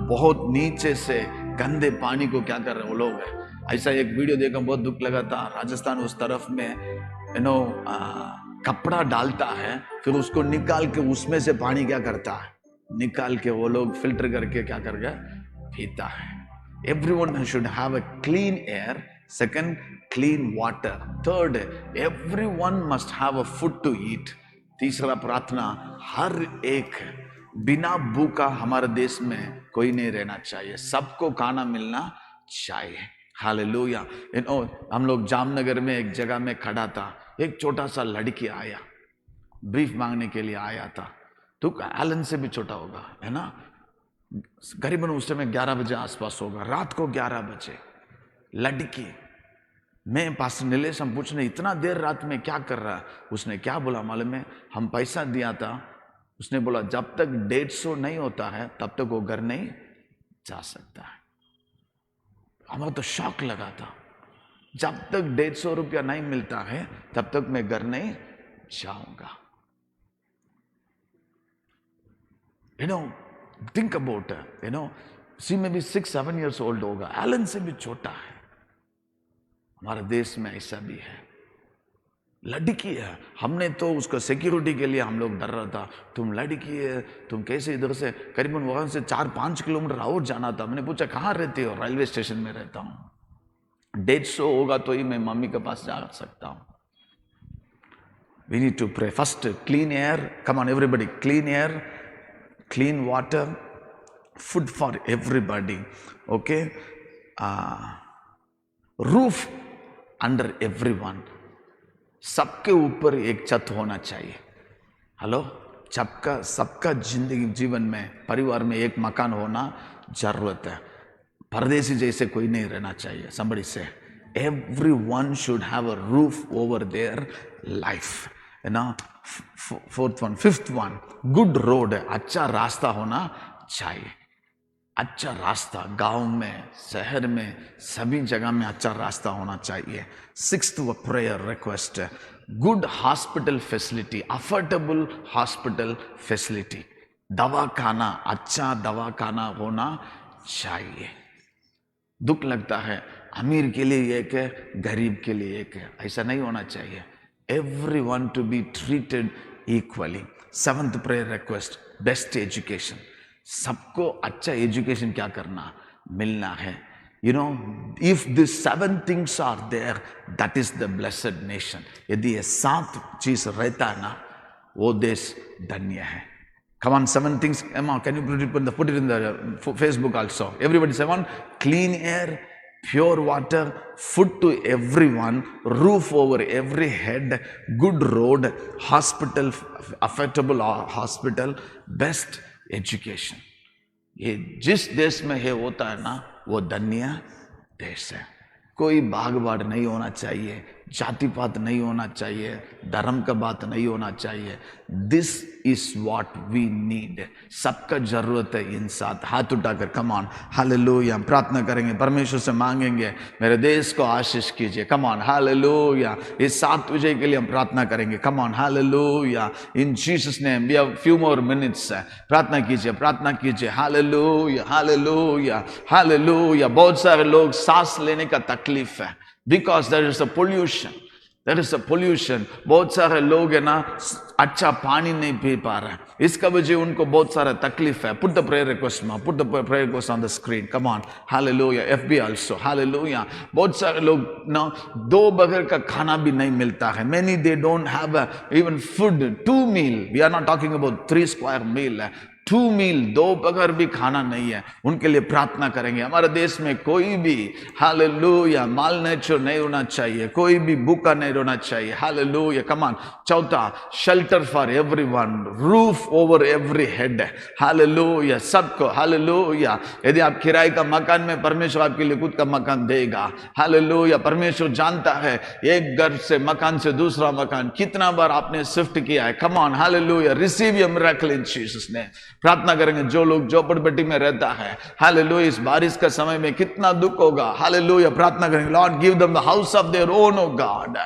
बहुत नीचे से गंदे पानी को क्या कर रहे हैं वो लोग है। ऐसा एक वीडियो देखकर बहुत दुख लगा था, राजस्थान उस तरफ में कपड़ा डालता है, फिर उसको निकाल के उसमें से पानी क्या करता है, निकाल के वो लोग फिल्टर करके क्या करके पीता है। Everyone should have a clean air. Second, clean water. Third, everyone must have a food to eat. तीसरा प्रार्थना, हर एक बिना भूखा हमारे देश में कोई नहीं रहना चाहिए, सबको खाना मिलना चाहिए। हालेलुया। हम लोग जामनगर में एक जगह में खड़ा था, एक छोटा सा लड़की आया, ब्रीफ मांगने के लिए आया था। तो एलन से भी छोटा होगा, है ना, करीबन उस समय 11 बजे आसपास होगा, रात को 11 बजे। लड़की, मैं पास्टर नीलेश हम पूछने इतना देर रात में क्या कर रहा है, उसने क्या बोला मालूम है, हम पैसा दिया था, उसने बोला जब तक 150 नहीं होता है तब तक वो घर नहीं जा सकता है। हमें तो शॉक लगा था, जब तक 150 रुपया नहीं मिलता है तब तक मैं घर नहीं जाऊंगा। थिंक अबाउट, सी में भी 6-7 years old होगा, एलन से भी छोटा है। हमारे देश में ऐसा भी है, लड़की है। हमने तो उसका सिक्योरिटी के लिए हम लोग डर रहा था, तुम लड़की है, तुम कैसे इधर से, करीबन वहां से 4-5 किलोमीटर और जाना था। मैंने पूछा कहाँ रहते हो, रेलवे स्टेशन में रहता हूँ। 150 होगा तो ही मैं मम्मी के पास जा सकता हूँ। We need to pray. First, clean air. Come on, everybody. Clean air, clean water, food for everybody. Okay? Roof under everyone. सबके ऊपर एक छत होना चाहिए। हेलो, सबका जिंदगी जीवन में परिवार में एक मकान होना जरूरत है। परदेसी जैसे कोई नहीं रहना चाहिए। Somebody say, everyone should have a roof over their life. Fourth one, fifth one, good road, अच्छा रास्ता होना चाहिए। अच्छा रास्ता गांव में, शहर में, सभी जगह में अच्छा रास्ता होना चाहिए। Sixth prayer request, good hospital facility, affordable hospital facility. दवाखाना, अच्छा दवाखाना होना चाहिए. दुख लगता है अमीर के लिए एक है, गरीब के लिए एक है. ऐसा नहीं होना चाहिए. Everyone to be treated equally. 7th prayer request, best education. सबको अच्छा एजुकेशन क्या करना, मिलना है. You know, if these 7 things are there, that is the blessed nation. यदि ये 7 चीज रहता है ना, वो देश धन्य है. Come on, 7 things. Emma, can you put it in the Facebook also? Everybody say one: clean air, pure water, food to everyone, roof over every head, good road, hospital, affordable hospital, best education. ये जिस देश में है होता है ना, वो धन्य देश है. कोई भाग बाढ़ नहीं होना चाहिए, जाति पात नहीं होना चाहिए, धर्म का बात नहीं होना चाहिए. This is what we need. सबका जरूरत है इन साथ. हाथ उठाकर कम ऑन, हालेलुया. हम प्रार्थना करेंगे, परमेश्वर से मांगेंगे, मेरे देश को आशीष कीजिए. Come on, hallelujah. इस 7 विजय के लिए हम प्रार्थना करेंगे. Come on, hallelujah. In Jesus name we have few more minutes. प्रार्थना कीजिए, प्रार्थना कीजिए. Hallelujah, hallelujah, hallelujah. बहुत सारे लोग सांस लेने का तकलीफ है, because there is a pollution. There is a pollution. बहुत सारे लोग है ना अच्छा पानी नहीं पी पा रहे हैं. इसका वजह उनको बहुत सारा तकलीफ है. Put the prayer request now. Put the prayer request on the screen. Come on. Hallelujah. FB also. Hallelujah. बहुत सारे लोग ना 2 बगर का खाना भी नहीं मिलता है. Many they don't have even food. 2 meal. We are not talking about 3 square meal. 2 मील, 2 बगर भी खाना नहीं है. उनके लिए प्रार्थना करेंगे. हमारे देश में कोई भी हालेलुया माल नेचर नहीं होना चाहिए, कोई भी भूखा नहीं रहना चाहिए. हालेलुया. Come on. 4था, shelter for everyone, roof over every head. Hallelujah. सबको हालेलुया. यदि आप किराए का मकान में, परमेश्वर आपके लिए खुद का मकान देगा. हालेलुया. परमेश्वर जानता है एक घर से मकान से दूसरा मकान कितना बार आपने शिफ्ट किया है. कम on, hallelujah. Receive your miracle in Jesus name. प्रार्थना करेंगे. जो लोग झोपड़पट्टी में रहता है, हालेलुया, इस बारिश का समय में कितना दुख होगा. हालेलुया. प्रार्थना करेंगे, Lord give them the house of their own, oh God.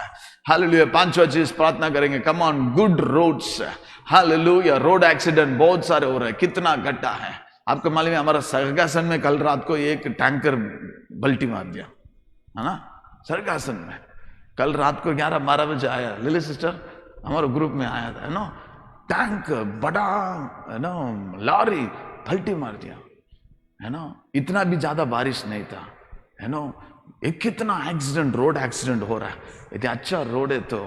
Hallelujah. 5वां चीज प्रार्थना करेंगे. Come on, good roads. Hallelujah. Road accident बहुत सारे हो रहे हैं, कितना घटा है. आपको मालूम है हमारा सरगासन में कल रात को एक टैंकर बल्टी मार दिया है ना. सरगासन में कल रात को 11-12 बजे आया. लिली सिस्टर हमारे ग्रुप में आया था, है ना. टैंक बड़ा है ना, लॉरी पलटी मार दिया, है ना. इतना भी ज्यादा बारिश नहीं था, है ना. एक कितना एक्सीडेंट, रोड एक्सीडेंट हो रहा है. यदि अच्छा रोड है तो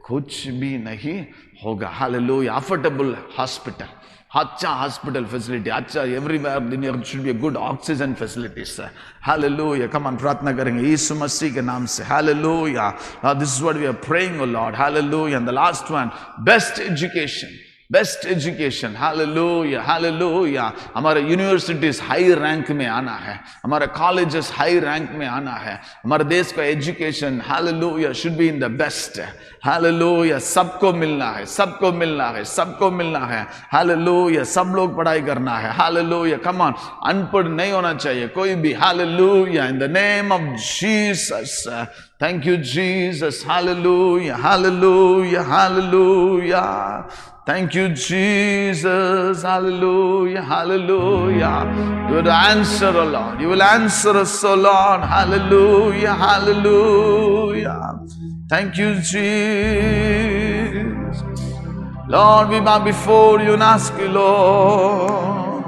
कुछ भी नहीं होगा. हालेलुया. अफोर्डेबल हॉस्पिटल, अच्छा हॉस्पिटल फैसिलिटी, अच्छा everywhere should be good oxygen facilities. Hallelujah. Come on. प्रार्थना करेंगे यीशु मसीह के नाम से. Hallelujah. This is what we are praying, O Lord. Hallelujah. And the last one, best education. Best education. Hallelujah, hallelujah. हमारे universities high rank में आना है, हमारे कॉलेजेस हाई रैंक में आना है. हमारे देश का education hallelujah should be in the best. Hallelujah. सबको मिलना है, सबको मिलना है, सबको मिलना है. हालेलुया. सब लोग पढ़ाई करना है. हालेलुया. Come on. अनपढ़ नहीं होना चाहिए कोई भी. Hallelujah. In the name of Jesus. Thank you Jesus. Hallelujah, hallelujah, hallelujah. Thank you, Jesus. Hallelujah, hallelujah. You will answer, O Lord. You will answer us, O Lord. Hallelujah, hallelujah. Thank you, Jesus. Lord, we bow before you and ask you, Lord,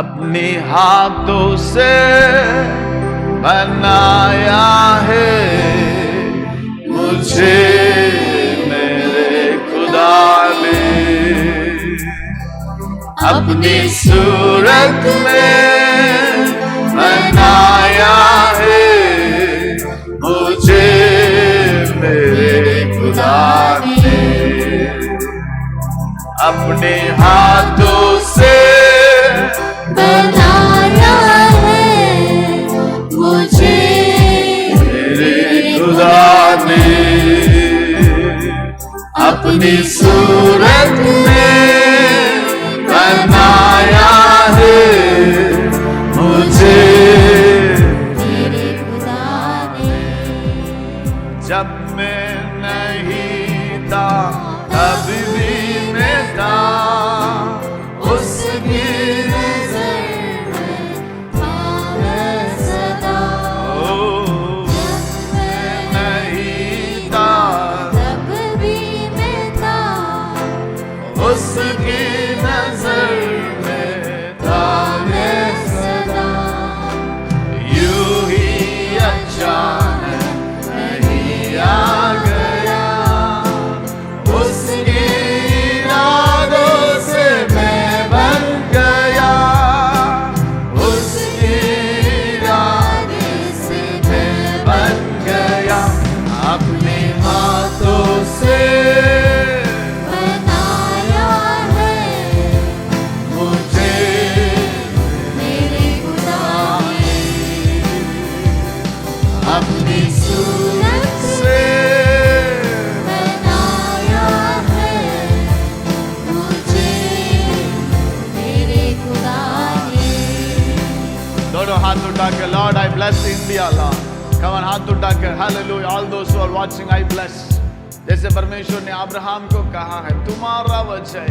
अपने हाथों से बनाया है मुझे अपनी सूरत में बनाया है मुझे मेरे खुदा ने. अपने हाथों से बनाया है मुझे मेरे खुदा ने. अपनी सूरत में बनाया है मुझे मेरे खुदा ने. जब मैं नहीं चलो हाथ उठा के, Lord, I bless India, Lord. Come on, हाथ उठा के, hallelujah. All those who are watching, I bless. जैसे परमेश्वर ने अब्राहम को कहा है, तुम्हारा वजह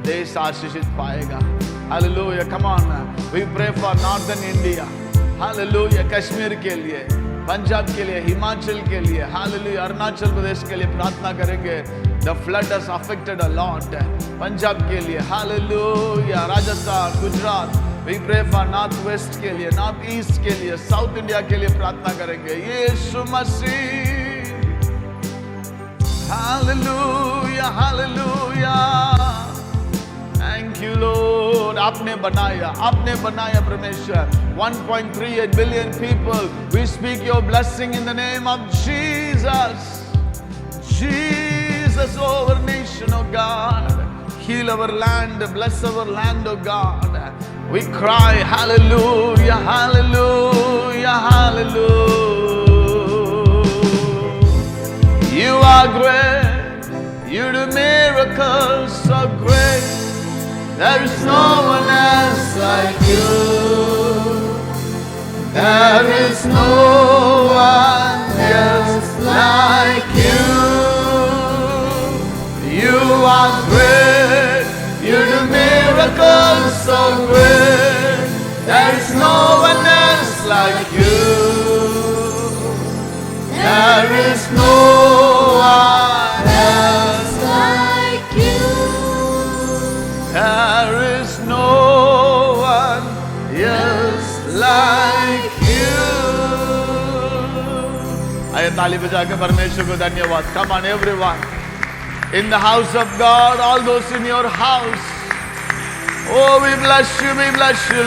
देश आशीषित पाएगा. Hallelujah. Come on, we pray for northern India. Hallelujah. Kashmir के लिए, पंजाब के लिए, हिमाचल के लिए, Hallelujah. अरुणाचल प्रदेश के लिए प्रार्थना करेंगे. The flood has affected a lot. Punjab के लिए, Hallelujah. Rajasthan, Gujarat. We pray for north west के लिए, north east के लिए, south India के लिए प्रार्थना करेंगे. यीशु मसीह. Hallelujah, Hallelujah. Thank you, Lord. आपने बनाया परमेश्वर. 1.38 billion people. We speak your blessing in the name of Jesus. Jesus over nation, oh God. Heal our land, bless our land, oh God. We cry, hallelujah, hallelujah, hallelujah. You are great. You do miracles so great. There is no one else like you. There is no one else like you. You are great. You do miracles so great. There is no one else like you. There is no one else like you. There is no one else like you. आइए ताली बजा के परमेश्वर को धन्यवाद. Come on everyone. In the house of God, all those in your house. Oh, we bless you,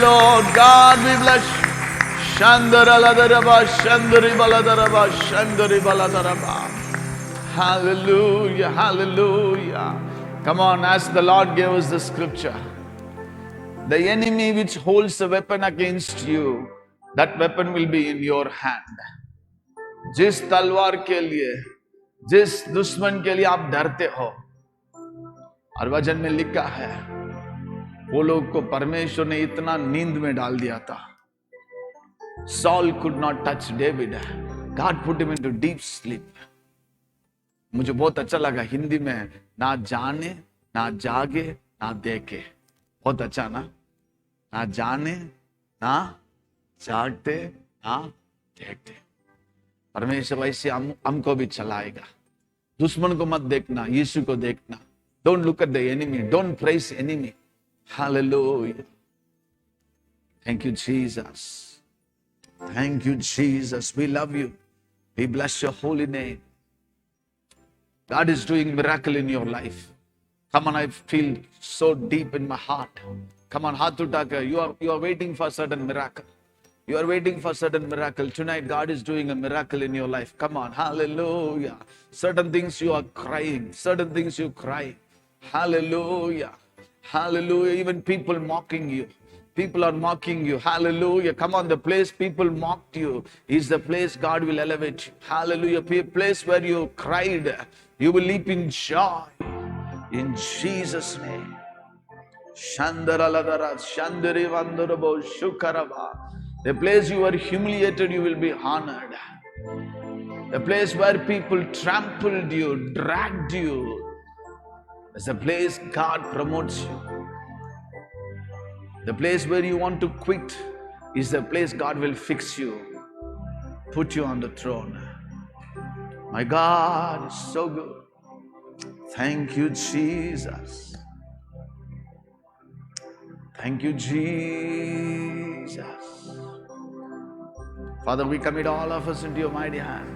Lord. God, we bless you. Shandaralaraba, Shandaribalaraba, Shandaribalaraba. Hallelujah, hallelujah. Come on, as the Lord gave us the scripture. The enemy which holds a weapon against you, that weapon will be in your hand. जिस तलवार के लिए, जिस दुश्मन के लिए आप डरते हो, और वचन में लिखा है, वो लोग को परमेश्वर ने इतना नींद में डाल दिया था. Saul could not touch David. God put him into deep sleep. मुझे बहुत अच्छा लगा हिंदी में, ना जाने, ना जागे, ना देखे. बहुत अच्छा ना? ना जाने, ना जागते, ना देखते. परमेश्वर वैसे हमको भी चलाएगा. दुश्मन को मत देखना, यीशु को देखना. Don't look at the enemy. Don't praise enemy. Hallelujah. Thank you, Jesus. Thank you, Jesus. We love you. We bless your holy name. God is doing miracle in your life. Come on, I feel so deep in my heart. Come on, हाथ उठा कर. You are waiting for certain miracle. You are waiting for certain miracle. Tonight, God is doing a miracle in your life. Come on, hallelujah. Certain things you are crying. Certain things you cry. Hallelujah. Hallelujah. Even people mocking you. People are mocking you. Hallelujah. Come on, the place people mocked you is the place God will elevate you. Hallelujah. A place where you cried, you will leap in joy. In Jesus' name. Shandaraladara, Shandari Vandarabo, Shukaraba. The place you were humiliated, you will be honored. The place where people trampled you, dragged you, is a place God promotes you. The place where you want to quit is the place God will fix you, put you on the throne. My God is so good. Thank you, Jesus. Thank you, Jesus. Father, we commit all of us into your mighty hand.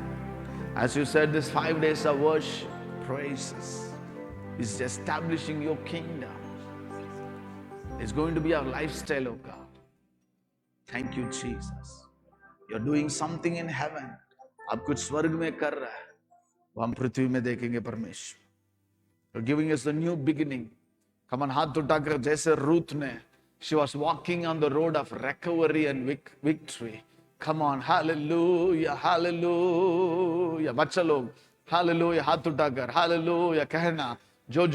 As you said, this 5 days of worship, praises, is establishing your kingdom. It's going to be our lifestyle, oh God. Thank you, Jesus. You're doing something in heaven. आप कुछ स्वर्ग में कर रहा है, वो हम पृथ्वी में देखेंगे परमेश्वर. You're giving us a new beginning. Come on, हाथ उठाकर जैसे रूथ ने, she was walking on the road of recovery and victory. Come on, hallelujah, hallelujah. बच्चा लोग, hallelujah, हाथ उठाकर, hallelujah कहना. जो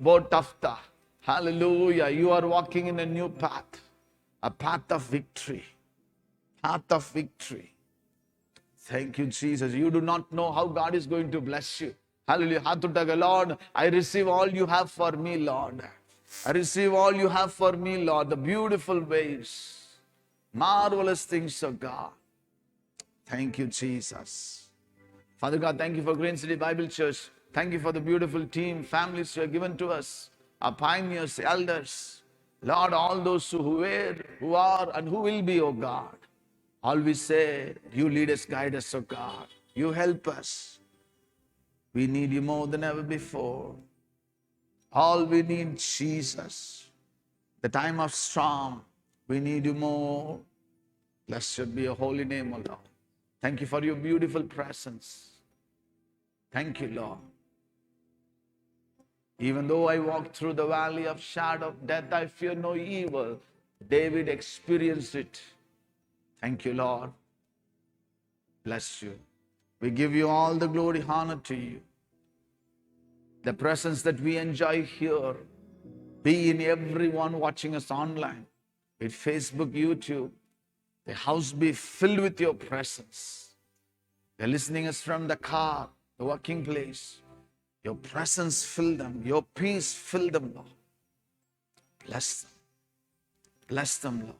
बहुत tough था. Hallelujah, you are walking in a new path. A path of victory. path of victory. Thank you, Jesus. You do not know how God is going to bless you. Hallelujah. Hatutaga, Lord, I receive all you have for me, Lord. I receive all you have for me, Lord. The beautiful ways, marvelous things of God. Thank you, Jesus. Father God, thank you for Green City Bible Church. Thank you for the beautiful team, families you have given to us, our pioneers, elders. Lord, all those who were, who are, and who will be, oh God. Always say, you lead us, guide us, oh God. You help us. We need you more than ever before. All we need, Jesus. The time of storm, we need you more. Blessed be your holy name, O Lord. Thank you for your beautiful presence. Thank you, Lord. Even though I walk through the valley of shadow of death, I fear no evil. David experienced it. Thank you, Lord. Bless you. We give you all the glory, honor to you. The presence that we enjoy here, be in everyone watching us online, with Facebook, YouTube. The house be filled with your presence. They're listening us from the car, the working place. Your presence fill them. Your peace fill them, Lord. Bless them. Bless them, Lord.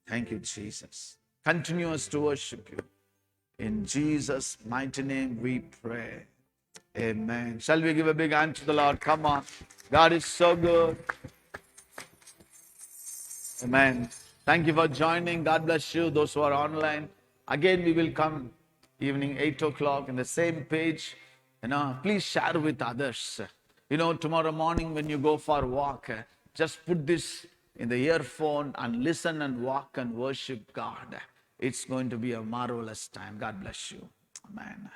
Thank you, Jesus. Continue us to worship you. In Jesus' mighty name we pray. Amen. Shall we give a big hand to the Lord? Come on. God is so good. Amen. Thank you for joining. God bless you. Those who are online. Again, we will come evening 8 o'clock in the same page. Please share with others. Tomorrow morning when you go for a walk, just put this in the earphone and listen and walk and worship God. It's going to be a marvelous time. God bless you. Amen.